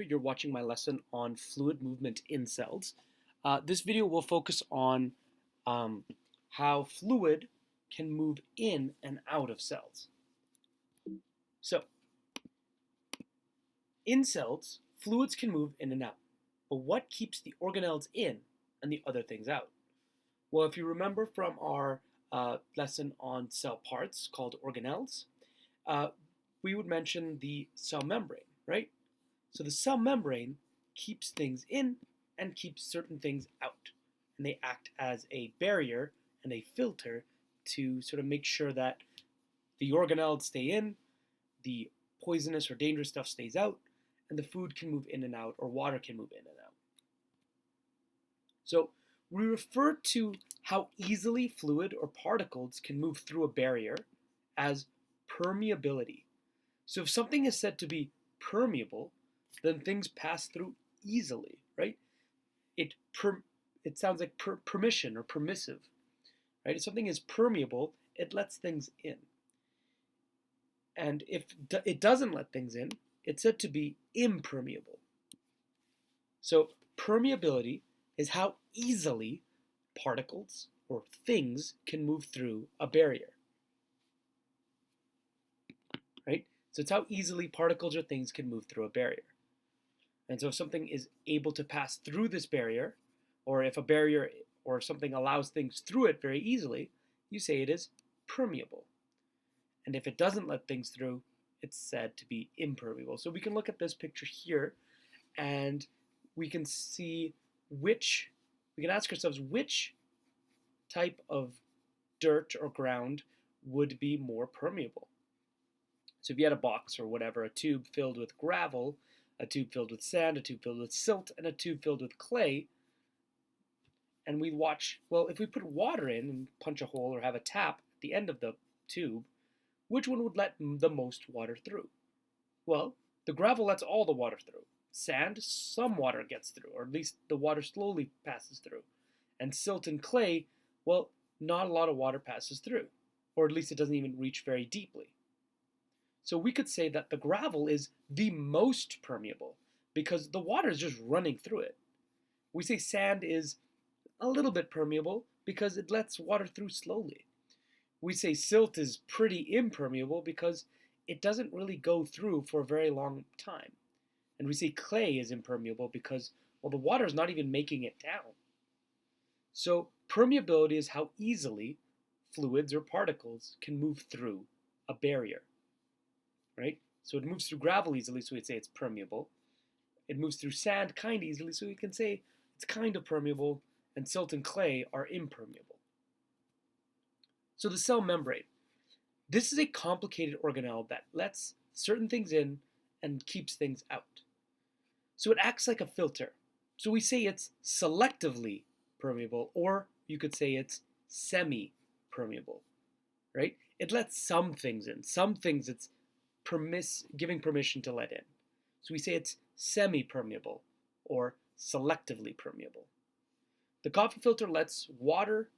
You're watching my lesson on fluid movement in cells. This video will focus on um, how fluid can move in and out of cells. So, in cells, fluids can move in and out. But what keeps the organelles in and the other things out? Well, if you remember from our lesson on cell parts called organelles, uh, we would mention the cell membrane, right? So the cell membrane keeps things in and keeps certain things out. And they act as a barrier and a filter to sort of make sure that the organelles stay in, the poisonous or dangerous stuff stays out, and the food can move in and out, or water can move in and out. So we refer to how easily fluid or particles can move through a barrier as permeability. So if something is said to be permeable, then things pass through easily, right? It sounds like permission or permissive, right? If something is permeable, it lets things in. And if it doesn't let things in, it's said to be impermeable. So permeability is how easily particles or things can move through a barrier, right? So it's how easily particles or things can move through a barrier. And so if something is able to pass through this barrier, or if a barrier or something allows things through it very easily, you say it is permeable. And if it doesn't let things through, it's said to be impermeable. So we can look at this picture here, and we can see we can ask ourselves which type of dirt or ground would be more permeable. So if you had a box or whatever, a tube filled with gravel, a tube filled with sand, a tube filled with silt, and a tube filled with clay, and we watch, well, if we put water in and punch a hole or have a tap at the end of the tube, which one would let the most water through? Well, the gravel lets all the water through. Sand, some water gets through, or at least the water slowly passes through. And silt and clay, well, not a lot of water passes through, or at least it doesn't even reach very deeply. So we could say that the gravel is the most permeable because the water is just running through it. We say sand is a little bit permeable because it lets water through slowly. We say silt is pretty impermeable because it doesn't really go through for a very long time. And we say clay is impermeable because, well, the water is not even making it down. So permeability is how easily fluids or particles can move through a barrier, right? So it moves through gravel easily, so we'd say it's permeable. It moves through sand kind of easily, so we can say it's kind of permeable, and silt and clay are impermeable. So the cell membrane. This is a complicated organelle that lets certain things in and keeps things out. So it acts like a filter. So we say it's selectively permeable, or you could say it's semi-permeable, right? It lets some things in. Some things it's giving permission to let in. So we say it's semi-permeable or selectively permeable. The coffee filter lets water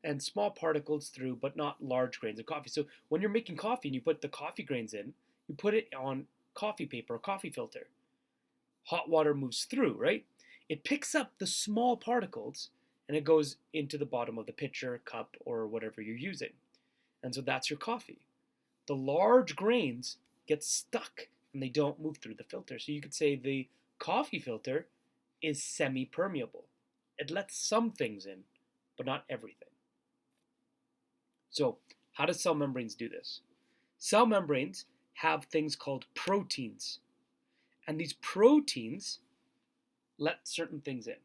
and small particles through, but not large grains of coffee. So when you're making coffee and you put the coffee grains in, you put it on coffee paper or coffee filter. Hot water moves through, right? It picks up the small particles and it goes into the bottom of the pitcher, cup, or whatever you're using. And so that's your coffee. The large grains get stuck and they don't move through the filter. So you could say the coffee filter is semi-permeable. It lets some things in, but not everything. So how do cell membranes do this? Cell membranes have things called proteins. And these proteins let certain things in.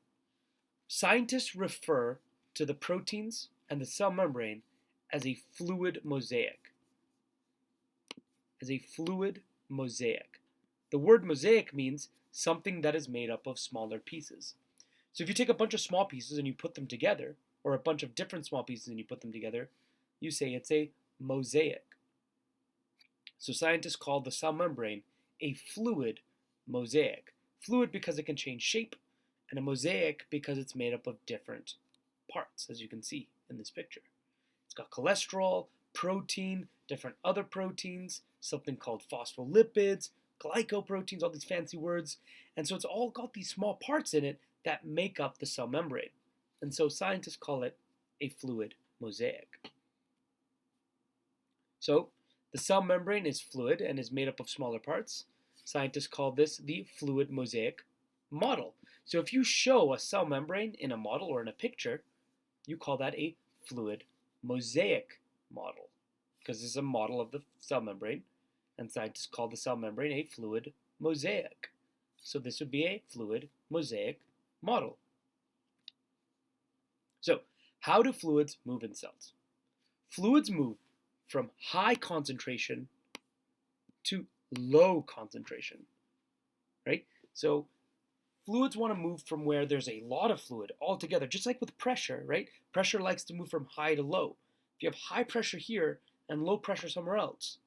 Scientists refer to the proteins and the cell membrane as a fluid mosaic. As a fluid mosaic. The word mosaic means something that is made up of smaller pieces. So if you take a bunch of small pieces and you put them together, or a bunch of different small pieces and you put them together, you say it's a mosaic. So scientists call the cell membrane a fluid mosaic. Fluid because it can change shape, and a mosaic because it's made up of different parts, as you can see in this picture. It's got cholesterol, protein, different other proteins, something called phospholipids, glycoproteins, all these fancy words. And so it's all got these small parts in it that make up the cell membrane. And so scientists call it a fluid mosaic. So the cell membrane is fluid and is made up of smaller parts. Scientists call this the fluid mosaic model. So if you show a cell membrane in a model or in a picture, you call that a fluid mosaic model, because this is a model of the cell membrane, and scientists call the cell membrane a fluid mosaic. So this would be a fluid mosaic model. So how do fluids move in cells? Fluids move from high concentration to low concentration, right? So fluids want to move from where there's a lot of fluid altogether, just like with pressure, right? Pressure likes to move from high to low. If you have high pressure here and low pressure somewhere else,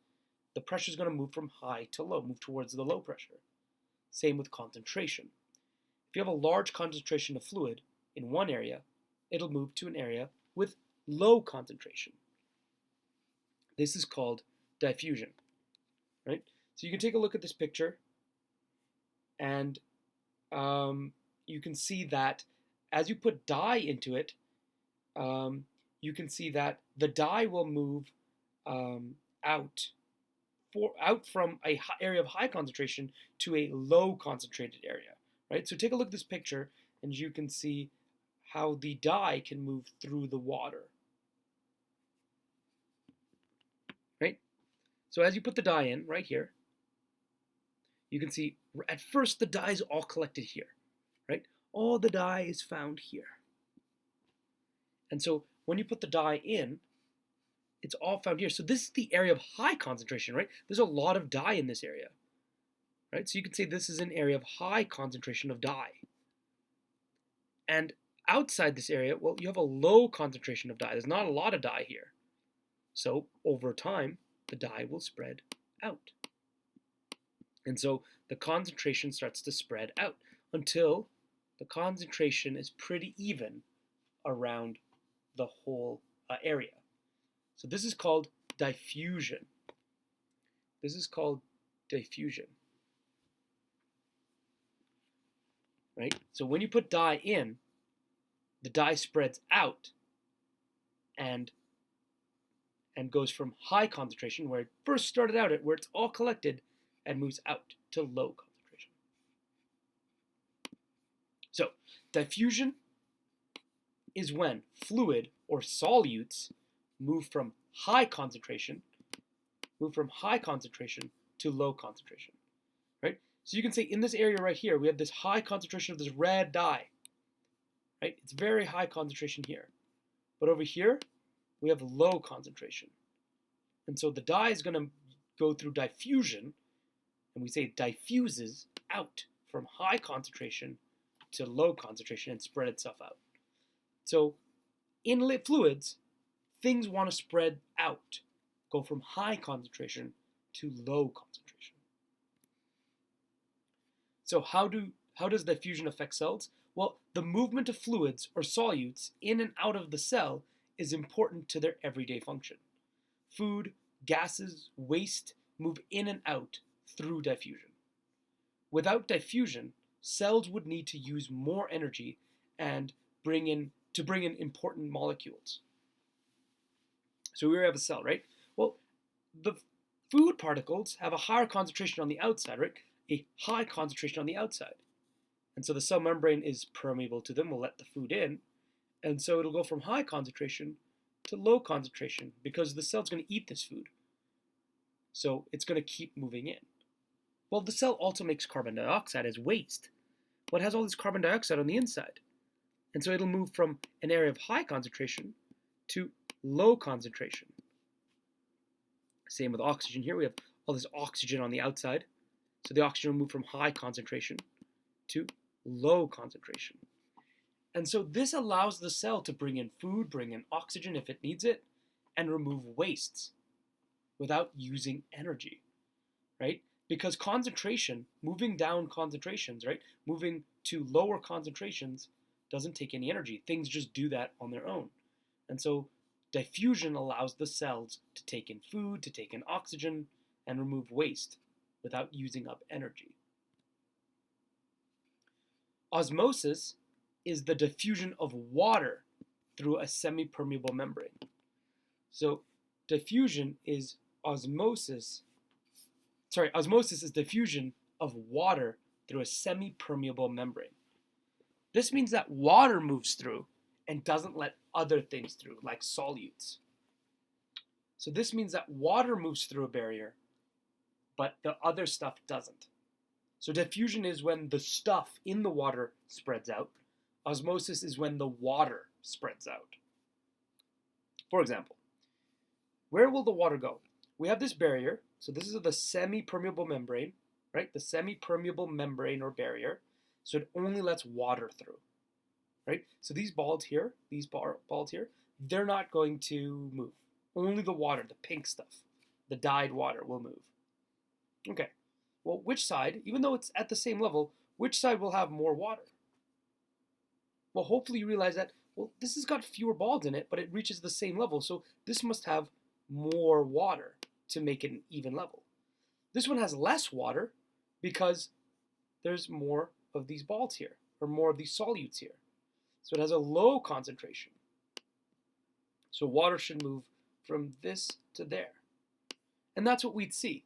the pressure is going to move from high to low, move towards the low pressure. Same with concentration. If you have a large concentration of fluid in one area, it'll move to an area with low concentration. This is called diffusion, right? So you can take a look at this picture, and you can see that as you put dye into it, you can see that the dye will move out from a area of high concentration to a low concentrated area, right? So take a look at this picture, and you can see how the dye can move through the water, right? So as you put the dye in right here, you can see at first the dye is all collected here, right? All the dye is found here. And so when you put the dye in, it's all found here. So this is the area of high concentration, right? There's a lot of dye in this area, right? So you could say this is an area of high concentration of dye. And outside this area, well, you have a low concentration of dye. There's not a lot of dye here. So over time, the dye will spread out. And so the concentration starts to spread out until the concentration is pretty even around the whole area. So this is called diffusion. This is called diffusion. Right? So when you put dye in, the dye spreads out and goes from high concentration, where it first started out at, where it's all collected, and moves out to low concentration. So diffusion is when fluid or solutes move from high concentration to low concentration, right? So you can say in this area right here, we have this high concentration of this red dye, right? It's very high concentration here. But over here, we have low concentration. And so the dye is going to go through diffusion, and we say it diffuses out from high concentration to low concentration and spread itself out. So in fluids, things want to spread out, go from high concentration to low concentration. So how does diffusion affect cells? Well, the movement of fluids or solutes in and out of the cell is important to their everyday function. Food, gases, waste move in and out through diffusion. Without diffusion, cells would need to use more energy and bring in important molecules. So we have a cell, right? Well, the food particles have a higher concentration on the outside, right? A high concentration on the outside. And so the cell membrane is permeable to them, will let the food in. And so it'll go from high concentration to low concentration because the cell's going to eat this food. So it's going to keep moving in. Well, the cell also makes carbon dioxide as waste. Well, it has all this carbon dioxide on the inside. And so it'll move from an area of high concentration to low concentration. Same with oxygen here. We have all this oxygen on the outside. So the oxygen will move from high concentration to low concentration. And so this allows the cell to bring in food, bring in oxygen if it needs it, and remove wastes without using energy, right? Because concentration, moving down concentrations, right? Moving to lower concentrations doesn't take any energy. Things just do that on their own. And so diffusion allows the cells to take in food, to take in oxygen, and remove waste without using up energy. Osmosis is the diffusion of water through a semipermeable membrane. So diffusion is osmosis is diffusion of water through a semipermeable membrane. This means that water moves through and doesn't let other things through, like solutes. So this means that water moves through a barrier, but the other stuff doesn't. So diffusion is when the stuff in the water spreads out. Osmosis is when the water spreads out. For example, where will the water go? We have this barrier. So this is the semi-permeable membrane, right? The semi-permeable membrane or barrier. So it only lets water through, right? So these balls here, they're not going to move. Only the water, the pink stuff, the dyed water will move. Okay. Well, which side, even though it's at the same level, which side will have more water? Well, hopefully you realize that, well, this has got fewer balls in it, but it reaches the same level, so this must have more water to make it an even level. This one has less water because there's more of these balls here, or more of these solutes here. So it has a low concentration. So water should move from this to there. And that's what we'd see.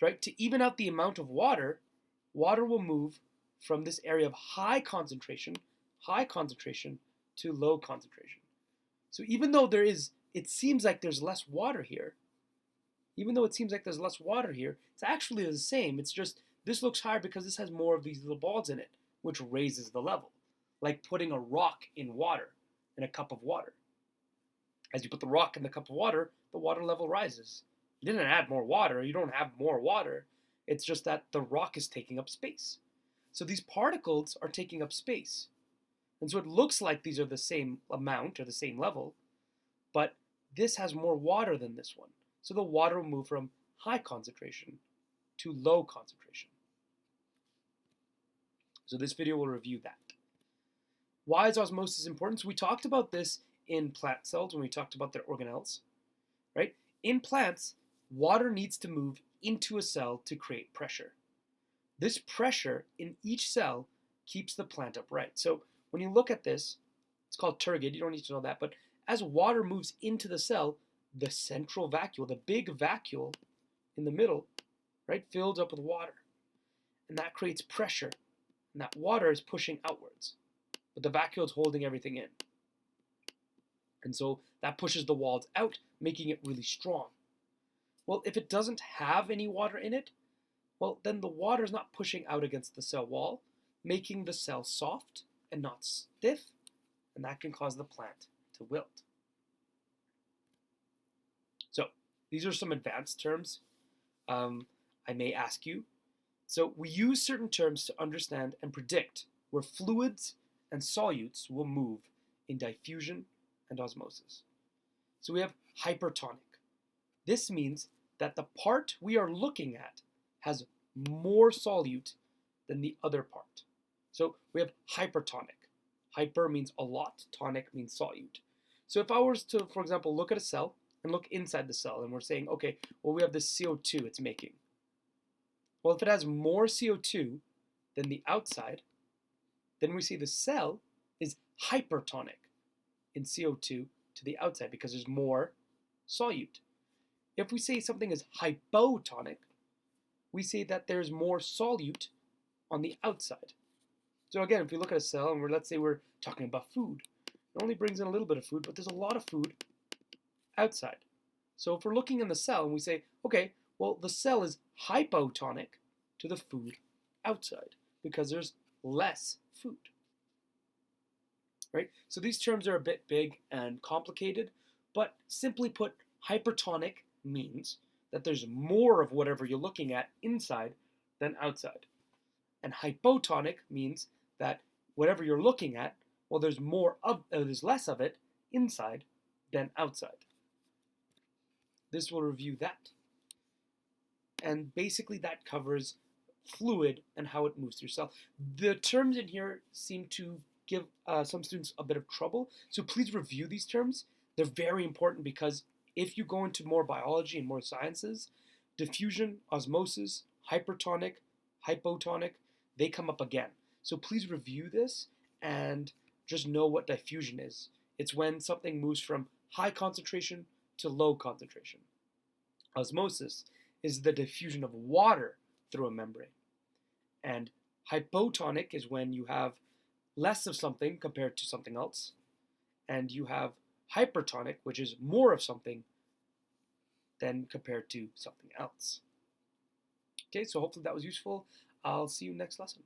Right? To even out the amount of water, water will move from this area of high concentration to low concentration. So even though it seems like there's less water here, it's actually the same. It's just this looks higher because this has more of these little balls in it, which raises the level. Like putting a rock in water, in a cup of water. As you put the rock in the cup of water, the water level rises. You didn't add more water, you don't have more water. It's just that the rock is taking up space. So these particles are taking up space. And so it looks like these are the same amount or the same level, but this has more water than this one. So the water will move from high concentration to low concentration. So this video will review that. Why is osmosis important? So we talked about this in plant cells when we talked about their organelles, right? In plants, water needs to move into a cell to create pressure. This pressure in each cell keeps the plant upright. So when you look at this, it's called turgid, you don't need to know that, but as water moves into the cell, the central vacuole, the big vacuole in the middle, right, fills up with water. And that creates pressure. And that water is pushing outwards. But the vacuole is holding everything in. And so that pushes the walls out, making it really strong. Well, if it doesn't have any water in it, well, then the water is not pushing out against the cell wall, making the cell soft and not stiff, and that can cause the plant to wilt. So these are some advanced terms I may ask you. So we use certain terms to understand and predict where fluids and solutes will move in diffusion and osmosis. So we have hypertonic. This means that the part we are looking at has more solute than the other part. So we have hypertonic. Hyper means a lot, tonic means solute. So if I was to, for example, look at a cell and look inside the cell and we're saying, okay, well, we have this CO2 it's making. Well, if it has more CO2 than the outside, then we see the cell is hypertonic in CO2 to the outside because there's more solute. If we say something is hypotonic, we say that there's more solute on the outside. So again, if we look at a cell and let's say we're talking about food, it only brings in a little bit of food, but there's a lot of food outside. So if we're looking in the cell and we say, okay, well, the cell is hypotonic to the food outside because there's less food. Right? So these terms are a bit big and complicated, but simply put, hypertonic means that there's more of whatever you're looking at inside than outside. And hypotonic means that whatever you're looking at, well, there's less of it inside than outside. This will review that. And basically that covers fluid and how it moves through cell. The terms in here seem to give some students a bit of trouble, so please review these terms. They're very important because if you go into more biology and more sciences, diffusion, osmosis, hypertonic, hypotonic, they come up again. So please review this and just know what diffusion is. It's when something moves from high concentration to low concentration. Osmosis is the diffusion of water through a membrane. And hypotonic is when you have less of something compared to something else. And you have hypertonic, which is more of something than compared to something else. Okay, so hopefully that was useful. I'll see you next lesson.